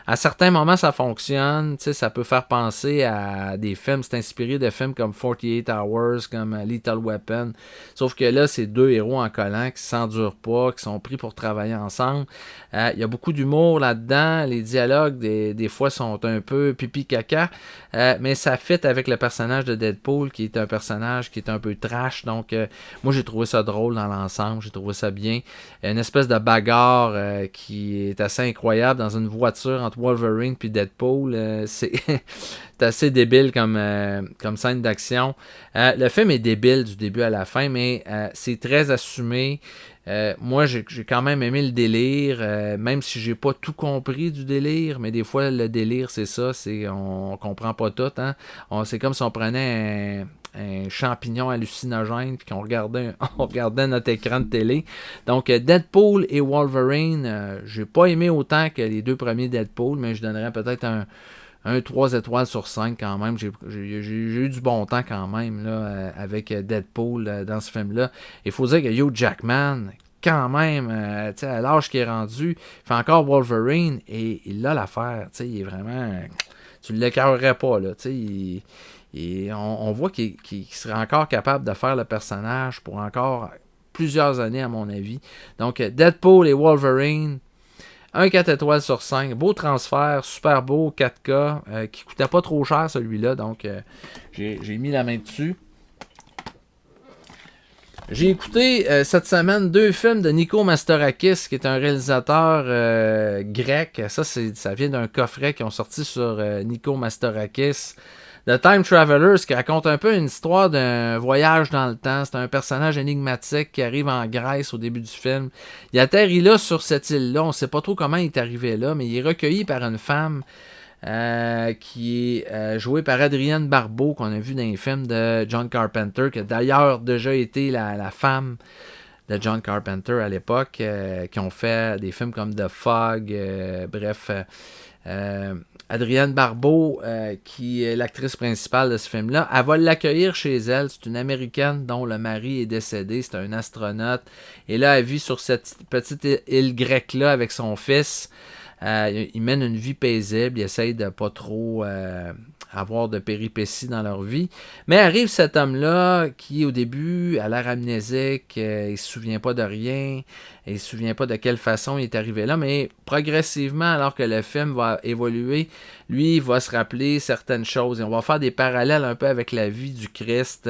À certains moments, ça fonctionne. Ça peut faire penser à des films. C'est inspiré de films comme 48 Hours, comme Lethal Weapon. Sauf que là, c'est 2 héros en collant qui s'endurent pas, qui sont pris pour travailler ensemble. Il y a beaucoup d'humour là-dedans. Les dialogues, des fois, sont un peu pipi-caca. Mais ça fit avec le personnage de Deadpool, qui est un personnage qui est un peu trash. Donc, moi, j'ai trouvé ça drôle dans l'ensemble. J'ai trouvé ça bien. Une espèce de bagarre qui est assez incroyable dans une voiture entre Wolverine puis Deadpool. C'est assez débile comme scène d'action. Le film est débile du début à la fin, mais c'est très assumé. Moi, j'ai quand même aimé le délire, même si j'ai pas tout compris du délire, mais des fois, le délire, c'est ça, on comprend pas tout. Hein? C'est comme si on prenait un champignon hallucinogène puis qu'on regardait, on regardait notre écran de télé. Donc, Deadpool et Wolverine, j'ai pas aimé autant que les 2 premiers Deadpool, mais je donnerais peut-être un 3 étoiles sur 5 quand même. J'ai eu du bon temps quand même là, avec Deadpool dans ce film-là. Il faut dire que Hugh Jackman, quand même, à l'âge qu'il est rendu, il fait encore Wolverine et il a l'affaire. Il est vraiment... Tu ne l'écœurerais pas. Là, il Et on voit qu'il serait encore capable de faire le personnage pour encore plusieurs années, à mon avis. Donc, Deadpool et Wolverine, un 4 étoiles sur 5. Beau transfert, super beau, 4K, qui coûtait pas trop cher celui-là. Donc, j'ai mis la main dessus. J'ai écouté cette semaine 2 films de Nikos Mastorakis, qui est un réalisateur grec. Ça vient d'un coffret qui ont sorti sur Nikos Mastorakis. The Time Travelers, qui raconte un peu une histoire d'un voyage dans le temps. C'est un personnage énigmatique qui arrive en Grèce au début du film. Il atterrit là, sur cette île-là. On ne sait pas trop comment il est arrivé là, mais il est recueilli par une femme qui est jouée par Adrienne Barbeau, qu'on a vu dans les films de John Carpenter, qui a d'ailleurs déjà été la femme de John Carpenter à l'époque, qui ont fait des films comme The Fog, bref... Adrienne Barbeau, qui est l'actrice principale de ce film-là, elle va l'accueillir chez elle. C'est une Américaine dont le mari est décédé. C'est un astronaute. Et là, elle vit sur cette petite île grecque-là avec son fils. Ils mènent une vie paisible. Ils essayent de pas trop avoir de péripéties dans leur vie. Mais arrive cet homme-là qui, au début, a l'air amnésique. Il se souvient pas de rien. Il ne se souvient pas de quelle façon il est arrivé là, mais progressivement, alors que le film va évoluer, lui, il va se rappeler certaines choses. Et on va faire des parallèles un peu avec la vie du Christ.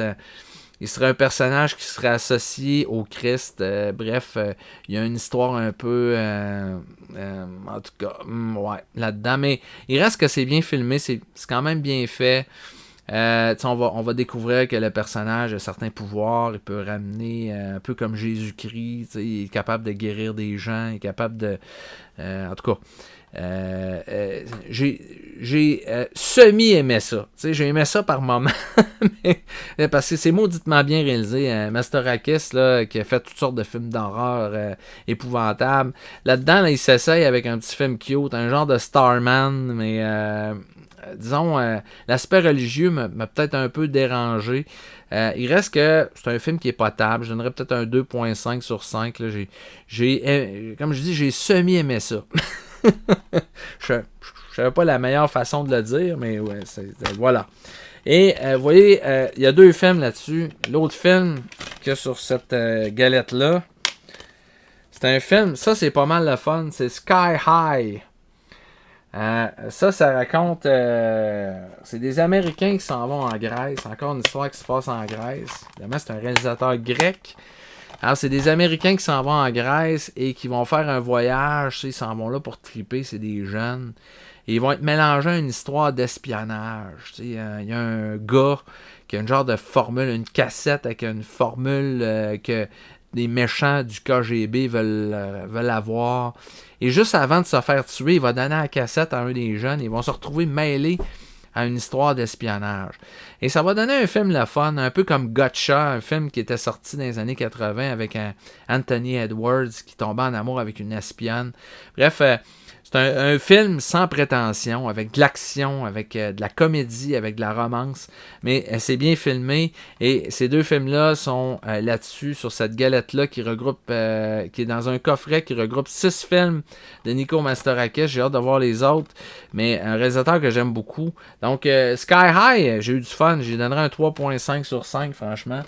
Il serait un personnage qui serait associé au Christ. Bref, il y a une histoire un peu... en tout cas, ouais, là-dedans. Mais il reste que c'est bien filmé, c'est quand même bien fait. On va découvrir que le personnage a certains pouvoirs, il peut ramener un peu comme Jésus-Christ, il est capable de guérir des gens, il est capable de... en tout cas, j'ai semi-aimé ça. J'ai aimé ça par moment, parce que c'est mauditement bien réalisé. Mastorakis, là, qui a fait toutes sortes de films d'horreur épouvantables. Là-dedans, là, il s'essaye avec un petit film cute, un genre de Starman, mais... disons, l'aspect religieux m'a peut-être un peu dérangé. Il reste que c'est un film qui est potable. Je donnerais peut-être un 2.5 sur 5. Là. Comme je dis, j'ai semi-aimé ça. Je ne savais pas la meilleure façon de le dire, mais ouais, voilà. Et vous voyez, il y a 2 films là-dessus. L'autre film qu'il y a sur cette galette-là, c'est un film, ça c'est pas mal le fun, c'est Sky High. Ça raconte... c'est des Américains qui s'en vont en Grèce. Encore une histoire qui se passe en Grèce. Évidemment, c'est un réalisateur grec. Alors, c'est des Américains qui s'en vont en Grèce et qui vont faire un voyage. Ils s'en vont là pour triper. C'est des jeunes. Et ils vont être mélangés à une histoire d'espionnage. Il y a un gars qui a une genre de formule, une cassette avec une formule que des méchants du KGB veulent avoir. Et juste avant de se faire tuer, il va donner la cassette à un des jeunes. Ils vont se retrouver mêlés à une histoire d'espionnage. Et ça va donner un film le fun, un peu comme Gotcha, un film qui était sorti dans les années 80 avec Anthony Edwards qui tombait en amour avec une espionne. Bref, c'est un film sans prétention, avec de l'action, avec de la comédie, avec de la romance, mais c'est bien filmé. Et ces 2 films-là sont là-dessus, sur cette galette-là qui regroupe, qui est dans un coffret qui regroupe 6 films de Nikos Mastorakis. J'ai hâte de voir les autres, mais un réalisateur que j'aime beaucoup. Donc, Sky High, j'ai eu du fun. J'ai donné un 3.5 sur 5, franchement.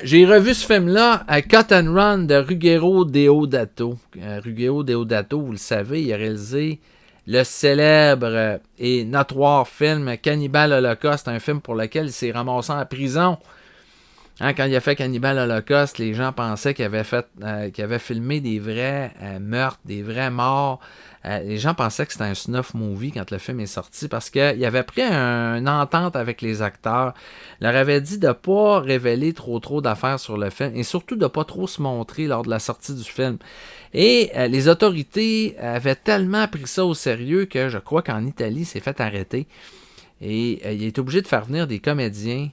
J'ai revu ce film-là à Cut and Run de Ruggero Deodato. Ruggero Deodato, vous le savez, il a réalisé le célèbre et notoire film Cannibal Holocaust, un film pour lequel il s'est ramassé en prison. Quand il a fait Cannibal Holocaust, les gens pensaient qu'il avait filmé des vrais meurtres, des vrais morts. Les gens pensaient que c'était un snuff movie quand le film est sorti parce qu'il avait pris une entente avec les acteurs. Il leur avait dit de ne pas révéler trop d'affaires sur le film et surtout de ne pas trop se montrer lors de la sortie du film. Et les autorités avaient tellement pris ça au sérieux que je crois qu'en Italie, il s'est fait arrêter. Et il est obligé de faire venir des comédiens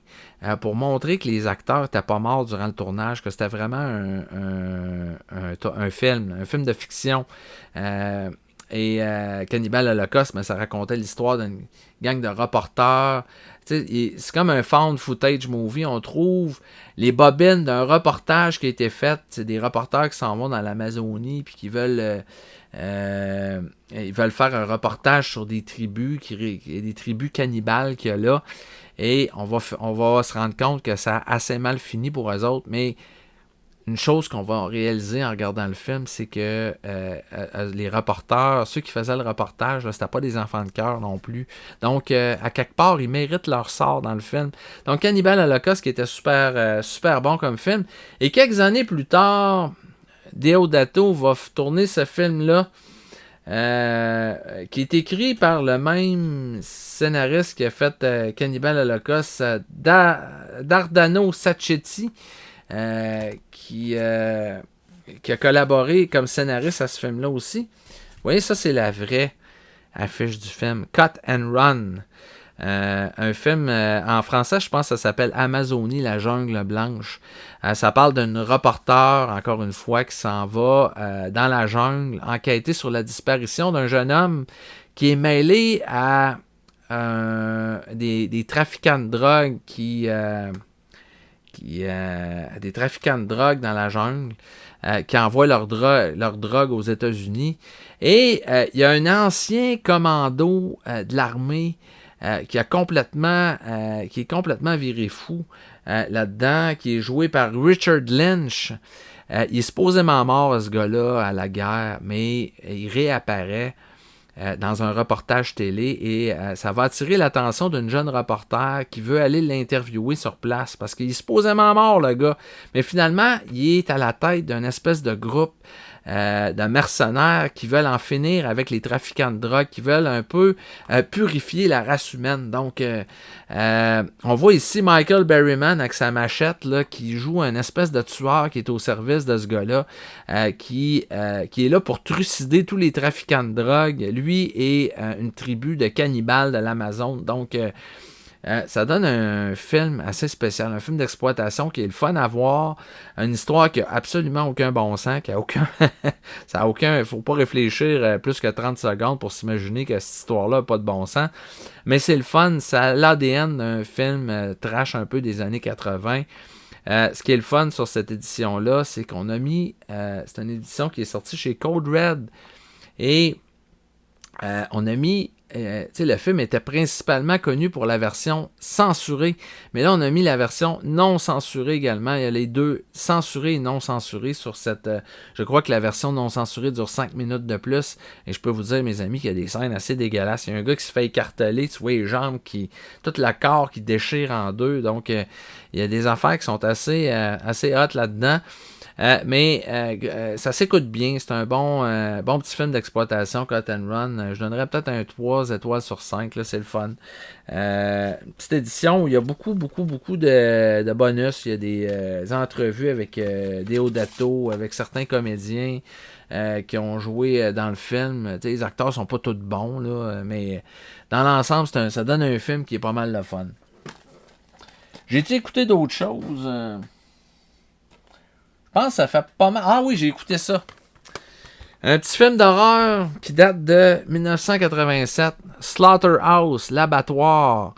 pour montrer que les acteurs n'étaient pas morts durant le tournage, que c'était vraiment un film de fiction. Cannibal Holocaust, mais ça racontait l'histoire d'une gang de reporters. C'est comme un found footage movie. On trouve les bobines d'un reportage qui a été fait. C'est des reporters qui s'en vont dans l'Amazonie puis qui veulent Ils veulent faire un reportage sur des tribus, des tribus cannibales qu'il y a là. Et on va se rendre compte que ça a assez mal fini pour eux autres. Mais une chose qu'on va réaliser en regardant le film, c'est que les reporters, ceux qui faisaient le reportage, là, c'était pas des enfants de cœur non plus. Donc, à quelque part, ils méritent leur sort dans le film. Donc, Cannibal Holocaust, qui était super bon comme film. Et quelques années plus tard, Deodato va tourner ce film-là, qui est écrit par le même scénariste qui a fait Cannibal Holocaust, Dardano Sacchetti, qui a collaboré comme scénariste à ce film-là aussi. Vous voyez, ça, c'est la vraie affiche du film. Cut and Run. Un film, en français, je pense que ça s'appelle Amazonie, la jungle blanche. Ça parle d'une reporter, encore une fois, qui s'en va dans la jungle enquêter sur la disparition d'un jeune homme qui est mêlé à des trafiquants de drogue des trafiquants de drogue dans la jungle qui envoient leur drogue aux États-Unis. Et il y a un ancien commando de l'armée qui est complètement viré fou là-dedans, qui est joué par Richard Lynch. Il est supposément mort, ce gars-là, à la guerre, mais il réapparaît dans un reportage télé et ça va attirer l'attention d'une jeune reporter qui veut aller l'interviewer sur place parce qu'il est supposément mort, le gars. Mais finalement, il est à la tête d'un espèce de groupe de mercenaires qui veulent en finir avec les trafiquants de drogue, qui veulent un peu purifier la race humaine. Donc, on voit ici Michael Berryman avec sa machette là, qui joue un espèce de tueur qui est au service de ce gars-là, qui est là pour trucider tous les trafiquants de drogue, lui et une tribu de cannibales de l'Amazon. Donc, ça donne un film assez spécial, un film d'exploitation qui est le fun à voir, une histoire qui a absolument aucun bon sens, qui a aucun, ça a aucun, faut pas réfléchir plus que 30 secondes pour s'imaginer que cette histoire-là n'a pas de bon sens, mais c'est le fun, ça a l'ADN d'un film trash un peu des années 80. Ce qui est le fun sur cette édition-là, c'est qu'on a mis, c'est une édition qui est sortie chez Code Red, et on a mis, le film était principalement connu pour la version censurée, mais là on a mis la version non censurée également. Il y a les deux, censurés et non censurés sur cette... je crois que la version non censurée dure 5 minutes de plus, et je peux vous dire, mes amis, qu'il y a des scènes assez dégueulasses. Il y a un gars qui se fait écarteler, tu vois les jambes, toute la corps qui déchire en deux, donc il y a des affaires qui sont assez hot là-dedans. Mais ça s'écoute bien. C'est un bon petit film d'exploitation, Cut and Run. Je donnerais peut-être un 3 étoiles sur 5. Là, c'est le fun. Petite édition où il y a beaucoup de bonus. Il y a des entrevues avec Deodato, avec certains comédiens qui ont joué dans le film. Les acteurs sont pas tous bons, là, mais dans l'ensemble, ça donne un film qui est pas mal le fun. J'ai-tu écouté d'autres choses? Je pense que ça fait pas mal. Ah oui, j'ai écouté ça. Un petit film d'horreur qui date de 1987. Slaughterhouse, l'abattoir.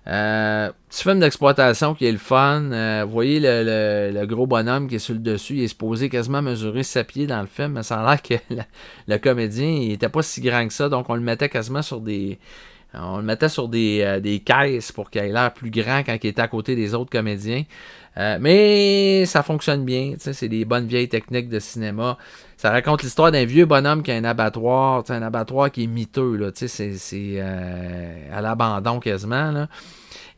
Petit film d'exploitation qui est le fun. Vous voyez le gros bonhomme qui est sur le dessus. Il est supposé quasiment mesurer 7 pieds dans le film. Mais ça a l'air que le comédien il était pas si grand que ça. Donc on le mettait quasiment sur des... On le mettait sur des caisses pour qu'il ait l'air plus grand quand il était à côté des autres comédiens. Mais ça fonctionne bien. C'est des bonnes vieilles techniques de cinéma. Ça raconte l'histoire d'un vieux bonhomme qui a un abattoir qui est miteux. Là, c'est à l'abandon quasiment. Là.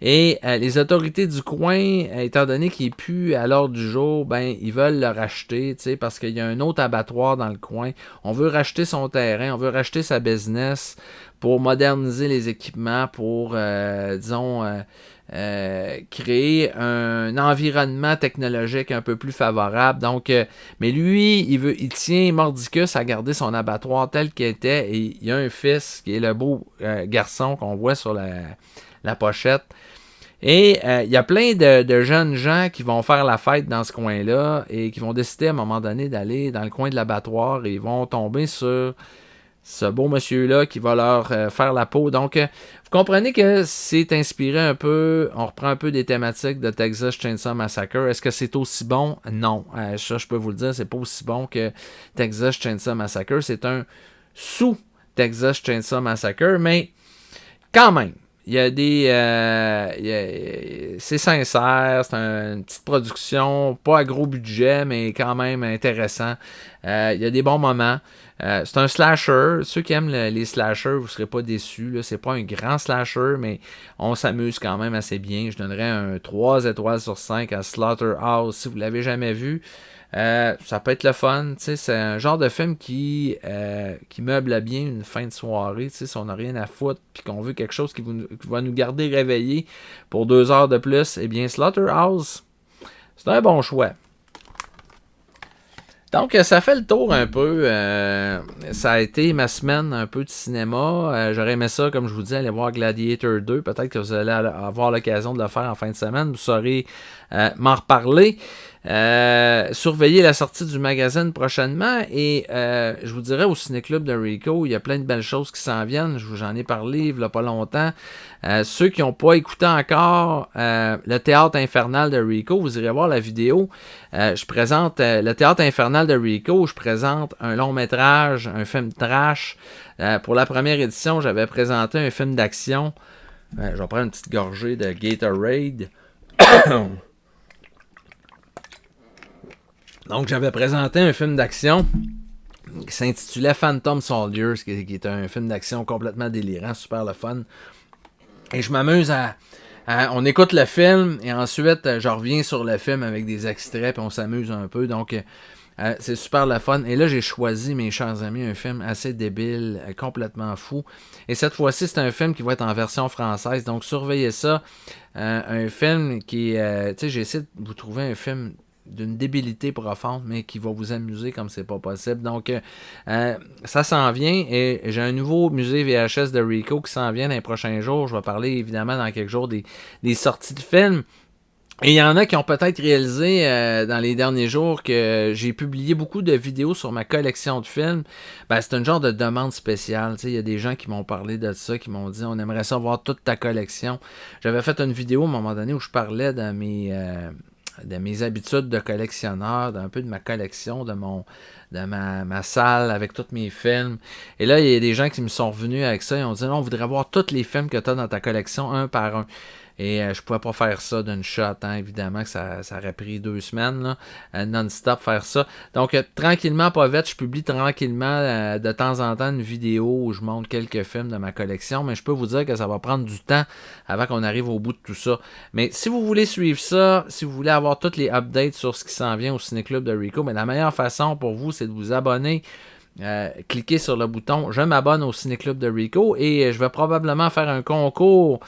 Et les autorités du coin, étant donné qu'il n'est plus à l'ordre du jour, ben ils veulent le racheter, parce qu'il y a un autre abattoir dans le coin. On veut racheter son terrain, on veut racheter sa business pour moderniser les équipements, pour, créer un environnement technologique un peu plus favorable. Donc, mais lui, il tient mordicus à garder son abattoir tel qu'il était. Et il y a un fils qui est le beau garçon qu'on voit sur la pochette. Et il y a plein de jeunes gens qui vont faire la fête dans ce coin-là et qui vont décider à un moment donné d'aller dans le coin de l'abattoir et ils vont tomber sur ce beau monsieur-là qui va leur faire la peau. Donc, vous comprenez que c'est inspiré un peu, on reprend un peu des thématiques de Texas Chainsaw Massacre. Est-ce que c'est aussi bon? Non. Ça, je peux vous le dire, c'est pas aussi bon que Texas Chainsaw Massacre. C'est un sous-Texas Chainsaw Massacre, mais quand même. Il y a des... c'est sincère, c'est une petite production, pas à gros budget, mais quand même intéressant. Il y a des bons moments. C'est un slasher. Ceux qui aiment les slashers, vous ne serez pas déçus. Là. C'est pas un grand slasher, mais on s'amuse quand même assez bien. Je donnerais un 3 étoiles sur 5 à Slaughterhouse si vous ne l'avez jamais vu. Ça peut être le fun, c'est un genre de film qui meuble bien une fin de soirée, si on n'a rien à foutre puis qu'on veut quelque chose qui va nous garder réveillés pour 2 heures de plus, eh bien Slaughterhouse, c'est un bon choix. Donc, ça fait le tour un peu. Ça a été ma semaine un peu de cinéma. J'aurais aimé ça, comme je vous dis, aller voir Gladiator 2. Peut-être que vous allez avoir l'occasion de le faire en fin de semaine. Vous saurez m'en reparler. Surveillez la sortie du magazine prochainement. Et je vous dirais au Ciné-Club de Rico, il y a plein de belles choses qui s'en viennent. J'en ai parlé il n'y a pas longtemps. Ceux qui n'ont pas écouté encore le Théâtre Infernal de Rico, vous irez voir la vidéo. Je présente le Théâtre Infernal de Rico, je présente un long métrage, un film trash. Pour la première édition, j'avais présenté un film d'action. Je vais prendre une petite gorgée de Gatorade. Donc, j'avais présenté un film d'action qui s'intitulait Phantom Soldiers, qui est un film d'action complètement délirant, super le fun. Et je m'amuse on écoute le film et ensuite je reviens sur le film avec des extraits puis on s'amuse un peu. Donc c'est super le fun. Et là j'ai choisi, mes chers amis, un film assez débile, complètement fou. Et cette fois-ci c'est un film qui va être en version française. Donc surveillez ça. Un film qui tu sais, j'ai essayé de vous trouver un film d'une débilité profonde, mais qui va vous amuser comme c'est pas possible. Donc, ça s'en vient et j'ai un nouveau musée VHS de Rico qui s'en vient dans les prochains jours. Je vais parler évidemment dans quelques jours des sorties de films. Et il y en a qui ont peut-être réalisé dans les derniers jours que j'ai publié beaucoup de vidéos sur ma collection de films. Ben, c'est un genre de demande spéciale. Il y a des gens qui m'ont parlé de ça, qui m'ont dit on aimerait ça voir toute ta collection. J'avais fait une vidéo à un moment donné où je parlais de mes habitudes de collectionneur, d'un peu de ma collection, de ma salle avec tous mes films. Et là, il y a des gens qui me sont revenus avec ça et ont dit non, on voudrait voir tous les films que tu as dans ta collection, un par un. Et je pouvais pas faire ça d'une shot, hein, évidemment que ça aurait pris 2 semaines, là, non-stop faire ça. Donc, tranquillement, pas vite, je publie tranquillement de temps en temps une vidéo où je montre quelques films de ma collection, mais je peux vous dire que ça va prendre du temps avant qu'on arrive au bout de tout ça. Mais si vous voulez suivre ça, si vous voulez avoir toutes les updates sur ce qui s'en vient au Ciné-Club de Rico, mais la meilleure façon pour vous, c'est de vous abonner. Cliquez sur le bouton « Je m'abonne au Ciné-Club de Rico » et je vais probablement faire un concours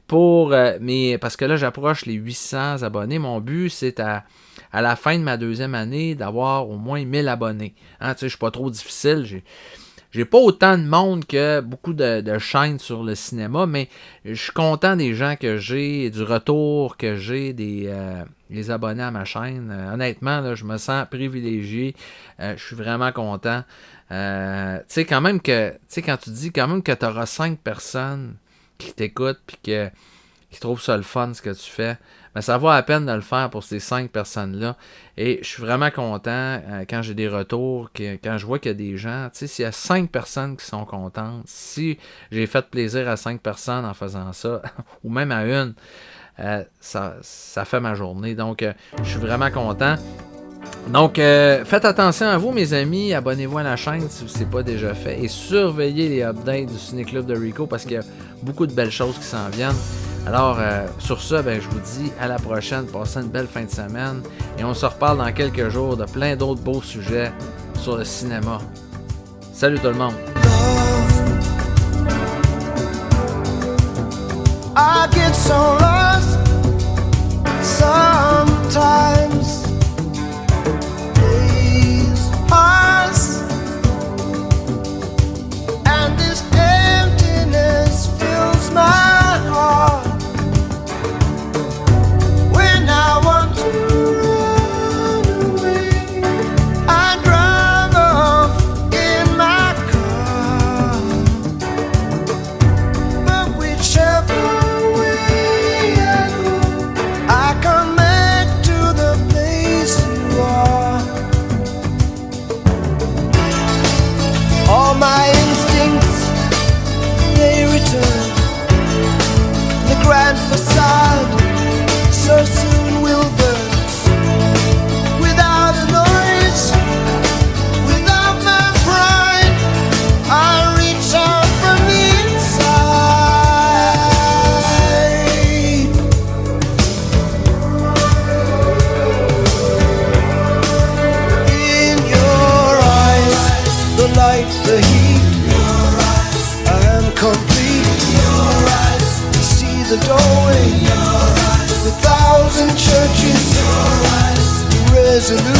parce que là j'approche les 800 abonnés. Mon but c'est à la fin de ma 2e année d'avoir au moins 1000 abonnés. Hein, tu sais, je suis pas trop difficile. J'ai pas autant de monde que beaucoup de chaînes sur le cinéma, mais je suis content des gens que j'ai, du retour que j'ai, les abonnés à ma chaîne. Honnêtement, là, je me sens privilégié. Je suis vraiment content. Tu sais, quand même que, tu sais, quand tu dis quand même que tu auras 5 personnes qui t'écoutent puis qui trouvent ça le fun ce que tu fais, ben ça vaut la peine de le faire pour ces 5 personnes-là. Et je suis vraiment content quand j'ai des retours, quand je vois qu'il y a des gens, tu sais, s'il y a 5 personnes qui sont contentes, si j'ai fait plaisir à 5 personnes en faisant ça, ou même à une, ça fait ma journée. Donc, je suis vraiment content. Donc, faites attention à vous, mes amis. Abonnez-vous à la chaîne si ce n'est pas déjà fait. Et surveillez les updates du Ciné-Club de Rico parce qu'il y a beaucoup de belles choses qui s'en viennent. Alors, sur ça, ben, je vous dis à la prochaine. Passez une belle fin de semaine. Et on se reparle dans quelques jours de plein d'autres beaux sujets sur le cinéma. Salut tout le monde! I get so lost sometimes. Days pass and this emptiness fills my heart. When I want to run away, I drive off in my car. the heat. I am complete. See the doorway. The thousand churches. Resolute.